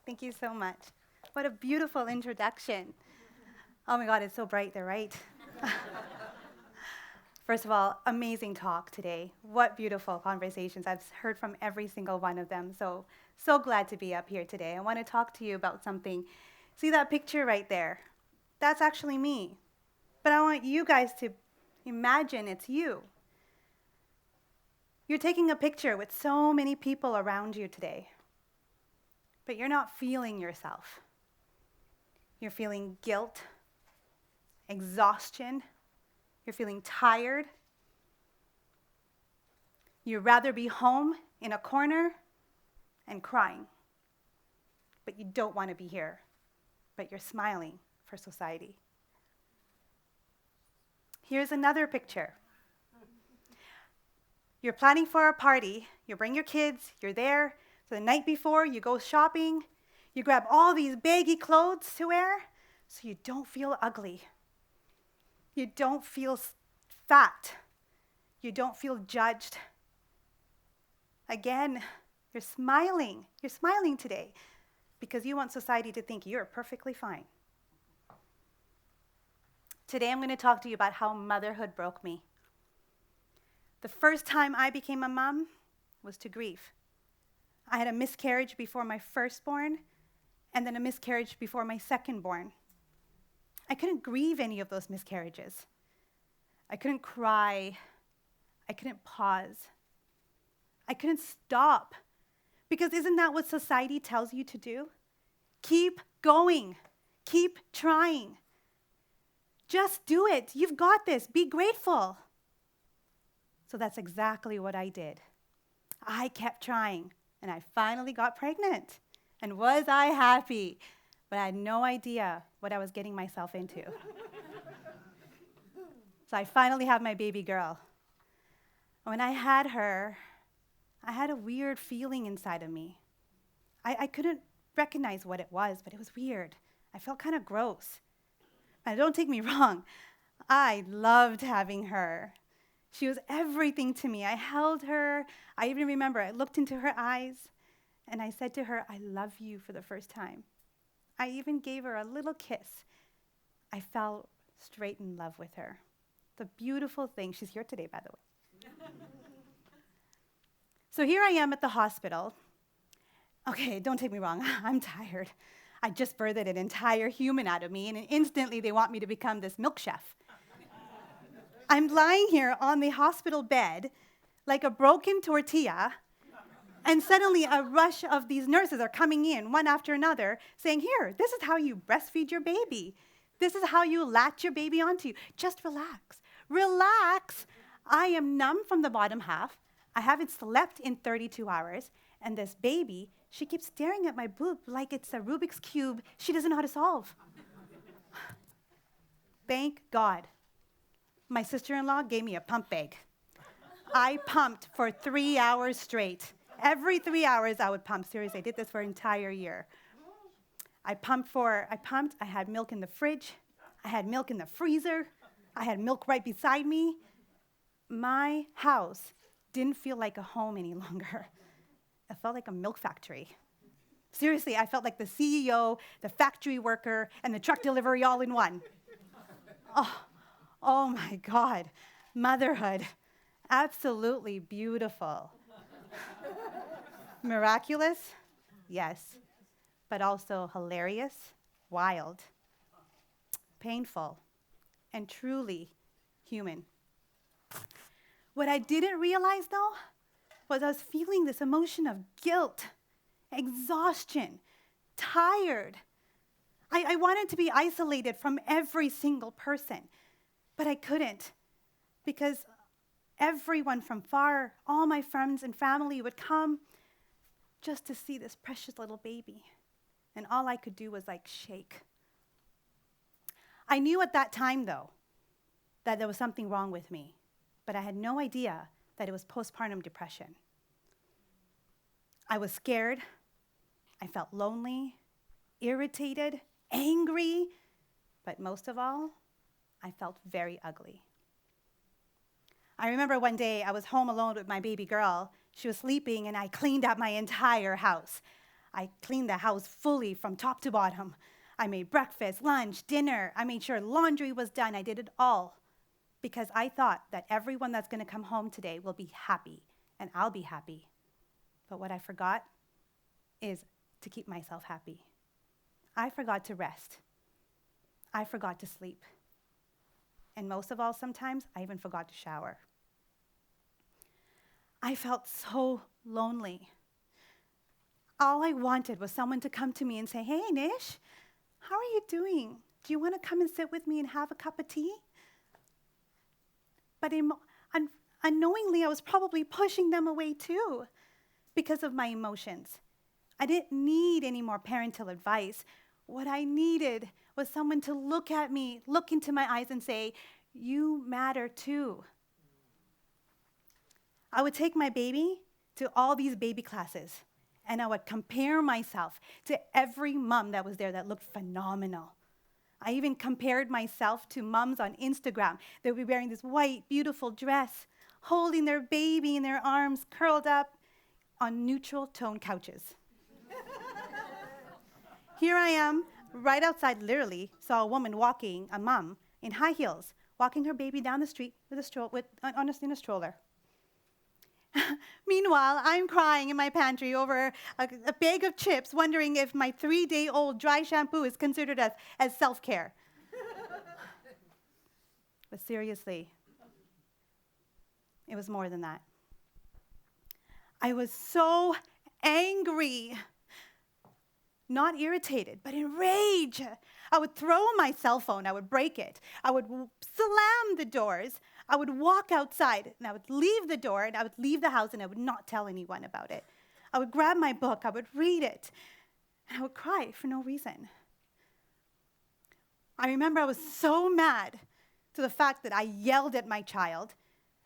Thank you so much. What a beautiful introduction. Oh my God, it's so bright there, right? First of all, amazing talk today. What beautiful conversations. I've heard from every single one of them. So glad to be up here today. I want to talk to you about something. See that picture right there? That's actually me. But I want you guys to imagine it's you. You're taking a picture with so many people around you today, but you're not feeling yourself. You're feeling guilt, exhaustion. You're feeling tired. You'd rather be home in a corner and crying, but you don't want to be here, but you're smiling for society. Here's another picture. You're planning for a party. You bring your kids. You're there. So the night before, you go shopping. You grab all these baggy clothes to wear so you don't feel ugly. You don't feel fat. You don't feel judged. Again, you're smiling. You're smiling today because you want society to think you're perfectly fine. Today, I'm going to talk to you about how motherhood broke me. The first time I became a mom was to grieve. I had a miscarriage before my firstborn, and then a miscarriage before my secondborn. I couldn't grieve any of those miscarriages. I couldn't cry. I couldn't pause. I couldn't stop. Because isn't that what society tells you to do? Keep going. Keep trying. Just do it. You've got this. Be grateful. So that's exactly what I did. I kept trying, and I finally got pregnant. And was I happy? But I had no idea what I was getting myself into. So I finally had my baby girl. When I had her, I had a weird feeling inside of me. I couldn't recognize what it was, but it was weird. I felt kind of gross. And don't take me wrong, I loved having her. She was everything to me. I held her. I even remember I looked into her eyes, and I said to her, "I love you," for the first time. I even gave her a little kiss. I fell straight in love with her. The beautiful thing, she's here today, by the way. So here I am at the hospital. Okay, don't take me wrong, I'm tired. I just birthed an entire human out of me, and instantly they want me to become this milk chef. I'm lying here on the hospital bed like a broken tortilla, and suddenly a rush of these nurses are coming in, one after another, saying, "Here, this is how you breastfeed your baby. This is how you latch your baby onto you. Just relax. Relax. I am numb from the bottom half. I haven't slept in 32 hours, and this baby, she keeps staring at my boob like it's a Rubik's Cube she doesn't know how to solve." Thank God. My sister-in-law gave me a pump bag. I pumped for 3 hours straight. Every 3 hours I would pump. Seriously, I did this for an entire year. I pumped, I had milk in the fridge. I had milk in the freezer. I had milk right beside me. My house didn't feel like a home any longer. It felt like a milk factory. Seriously, I felt like the CEO, the factory worker, and the truck delivery all in one. Oh my God, motherhood, absolutely beautiful. Miraculous, yes, but also hilarious, wild, painful, and truly human. What I didn't realize, though, was I was feeling this emotion of guilt, exhaustion, tired. I wanted to be isolated from every single person. But I couldn't, because everyone from far, all my friends and family would come just to see this precious little baby. And all I could do was shake. I knew at that time, though, that there was something wrong with me, but I had no idea that it was postpartum depression. I was scared. I felt lonely, irritated, angry, but most of all, I felt very ugly. I remember one day I was home alone with my baby girl. She was sleeping, and I cleaned up my entire house. I cleaned the house fully from top to bottom. I made breakfast, lunch, dinner. I made sure laundry was done. I did it all because I thought that everyone that's going to come home today will be happy and I'll be happy. But what I forgot is to keep myself happy. I forgot to rest. I forgot to sleep. And most of all, sometimes I even forgot to shower. I felt so lonely. All I wanted was someone to come to me and say, "Hey, Nish, how are you doing? Do you want to come and sit with me and have a cup of tea?" But unknowingly, I was probably pushing them away too because of my emotions. I didn't need any more parental advice. What I needed was someone to look at me, look into my eyes and say, "You matter too." I would take my baby to all these baby classes, and I would compare myself to every mom that was there that looked phenomenal. I even compared myself to moms on Instagram. They would be wearing this white, beautiful dress, holding their baby in their arms, curled up on neutral tone couches. Here I am, right outside, literally, saw a woman walking, a mom, in high heels, walking her baby down the street with in a stroller. Meanwhile, I'm crying in my pantry over a bag of chips, wondering if my 3-day-old dry shampoo is considered as self-care. But seriously, it was more than that. I was so angry. Not irritated, but enraged. I would throw my cell phone, I would break it. I would slam the doors. I would walk outside, and I would leave the door, and I would leave the house, and I would not tell anyone about it. I would grab my book, I would read it, and I would cry for no reason. I remember I was so mad to the fact that I yelled at my child.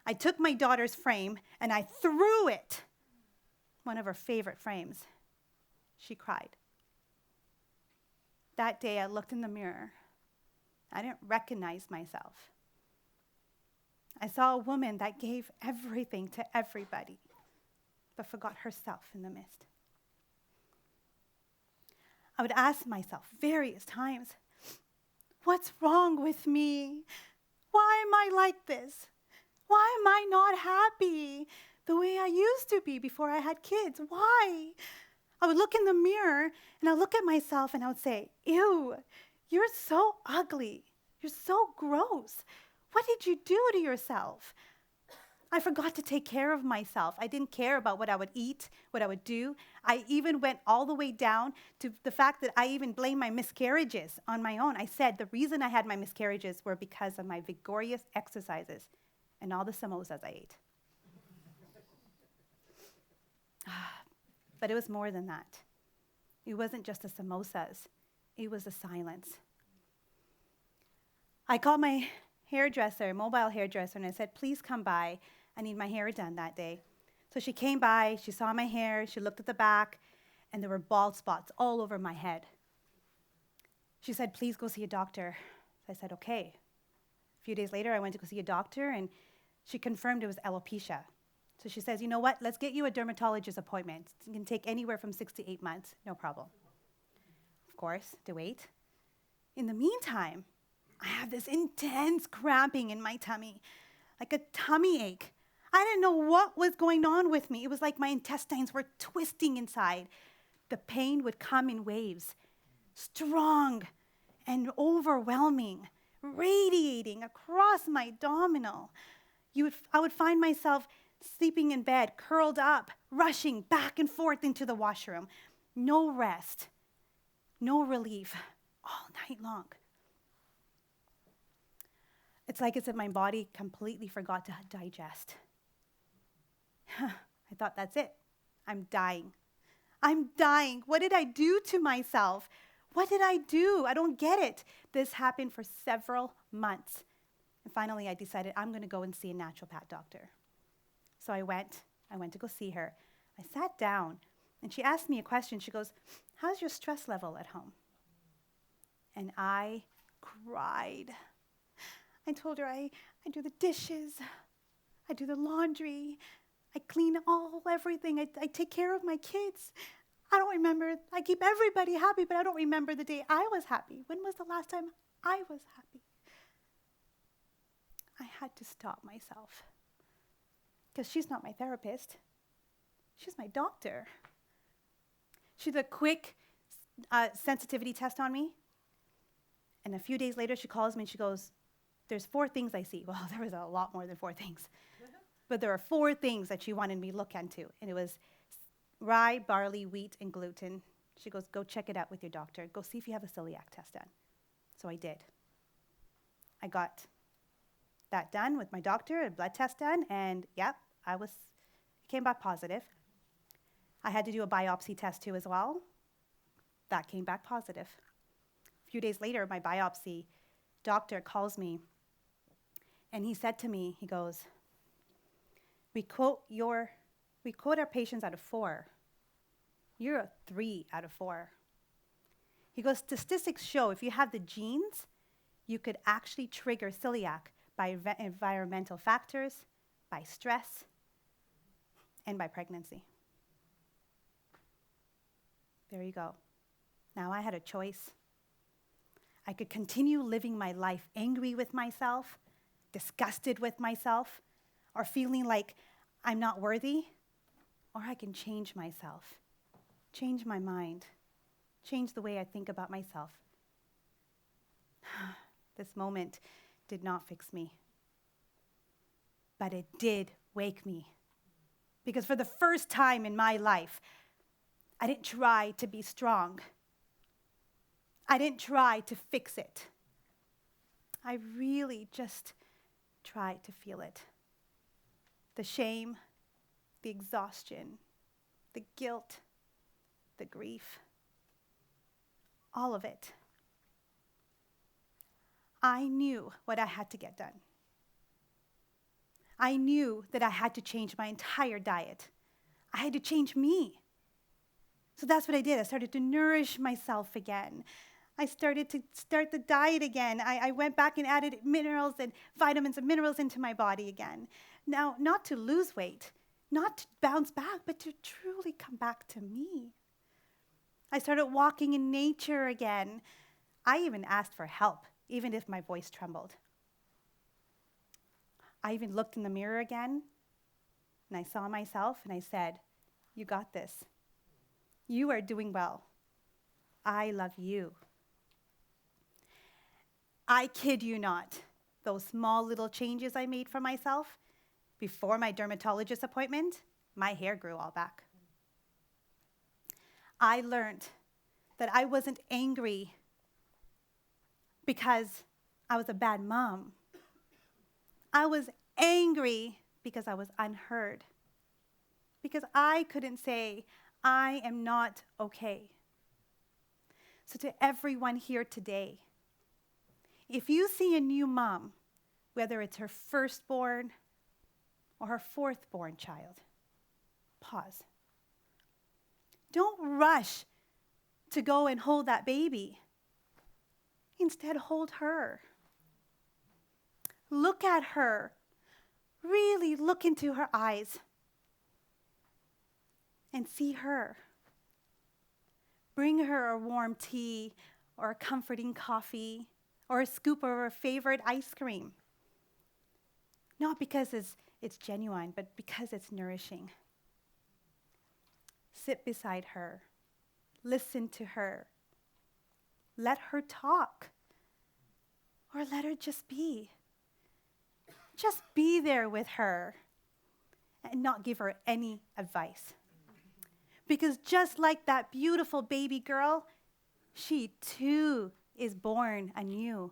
I took my daughter's frame, and I threw it, one of her favorite frames. She cried. That day, I looked in the mirror. I didn't recognize myself. I saw a woman that gave everything to everybody, but forgot herself in the midst. I would ask myself various times, what's wrong with me? Why am I like this? Why am I not happy the way I used to be before I had kids? Why? I would look in the mirror and I'd look at myself and I would say, "Ew, you're so ugly. You're so gross. What did you do to yourself?" I forgot to take care of myself. I didn't care about what I would eat, what I would do. I even went all the way down to the fact that I even blamed my miscarriages on my own. I said the reason I had my miscarriages were because of my vigorous exercises and all the samosas I ate. But it was more than that. It wasn't just the samosas. It was the silence. I called my hairdresser, mobile hairdresser, and I said, "Please come by. I need my hair done that day." So she came by, she saw my hair, she looked at the back, and there were bald spots all over my head. She said, "Please go see a doctor." So I said, "Okay." A few days later, I went to go see a doctor, and she confirmed it was alopecia. So she says, "You know what? Let's get you a dermatologist appointment. It can take anywhere from 6 to 8 months, no problem." Of course, to wait. In the meantime, I had this intense cramping in my tummy, like a tummy ache. I didn't know what was going on with me. It was like my intestines were twisting inside. The pain would come in waves, strong and overwhelming, radiating across my abdominal. I would find myself sleeping in bed, curled up, rushing back and forth into the washroom. No rest, no relief, all night long. It's like as if my body completely forgot to digest. I thought, that's it. I'm dying. I'm dying. What did I do to myself? What did I do? I don't get it. This happened for several months. And finally, I decided I'm going to go and see a naturopath doctor. So I went to go see her. I sat down, and she asked me a question. She goes, "How's your stress level at home?" And I cried. I told her I do the dishes, I do the laundry, I clean everything, I take care of my kids. I don't remember. I keep everybody happy, but I don't remember the day I was happy. When was the last time I was happy? I had to stop myself. Because she's not my therapist. She's my doctor. She did a quick sensitivity test on me. And a few days later, she calls me and she goes, there's 4 things I see. Well, there was a lot more than 4 things. But there are 4 things that she wanted me to look into. And it was rye, barley, wheat, and gluten. She goes, go check it out with your doctor. Go see if you have a celiac test done. So I did. I got that done with my doctor, a blood test done, and yep, it came back positive. I had to do a biopsy test too as well. That came back positive. A few days later, my biopsy doctor calls me, and he said to me, he goes, we quote our patients out of 4. You're a 3 out of 4. He goes, statistics show if you have the genes, you could actually trigger celiac by environmental factors, by stress, and by pregnancy. There you go. Now I had a choice. I could continue living my life angry with myself, disgusted with myself, or feeling like I'm not worthy, or I can change myself, change my mind, change the way I think about myself. This moment did not fix me, but it did wake me. Because for the first time in my life, I didn't try to be strong. I didn't try to fix it. I really just tried to feel it. The shame, the exhaustion, the guilt, the grief, all of it. I knew what I had to get done. I knew that I had to change my entire diet. I had to change me. So that's what I did. I started to nourish myself again. I started to start the diet again. I went back and added minerals and vitamins and minerals into my body again. Now, not to lose weight, not to bounce back, but to truly come back to me. I started walking in nature again. I even asked for help, even if my voice trembled. I even looked in the mirror again, and I saw myself, and I said, you got this. You are doing well. I love you. I kid you not, those small little changes I made for myself, before my dermatologist appointment, my hair grew all back. I learned that I wasn't angry because I was a bad mom. I was angry because I was unheard. Because I couldn't say, I am not okay. So to everyone here today, if you see a new mom, whether it's her firstborn or her fourthborn child, pause. Don't rush to go and hold that baby. Instead, hold her. Look at her. Really look into her eyes and see her. Bring her a warm tea or a comforting coffee or a scoop of her favorite ice cream. Not because it's genuine, but because it's nourishing. Sit beside her. Listen to her. Let her talk. Or let her just be. Just be there with her and not give her any advice. Because just like that beautiful baby girl, she too is born anew.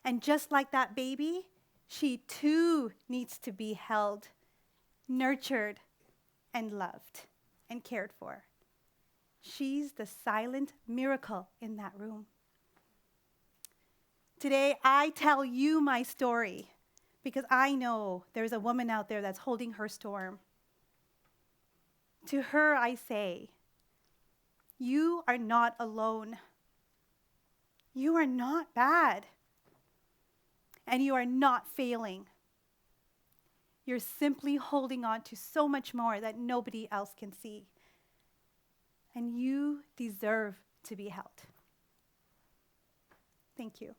And just like that baby, she too needs to be held, nurtured, and loved and cared for. She's the silent miracle in that room. Today, I tell you my story because I know there's a woman out there that's holding her storm. To her, I say, you are not alone. You are not bad. And you are not failing. You're simply holding on to so much more that nobody else can see. and you deserve to be held. Thank you.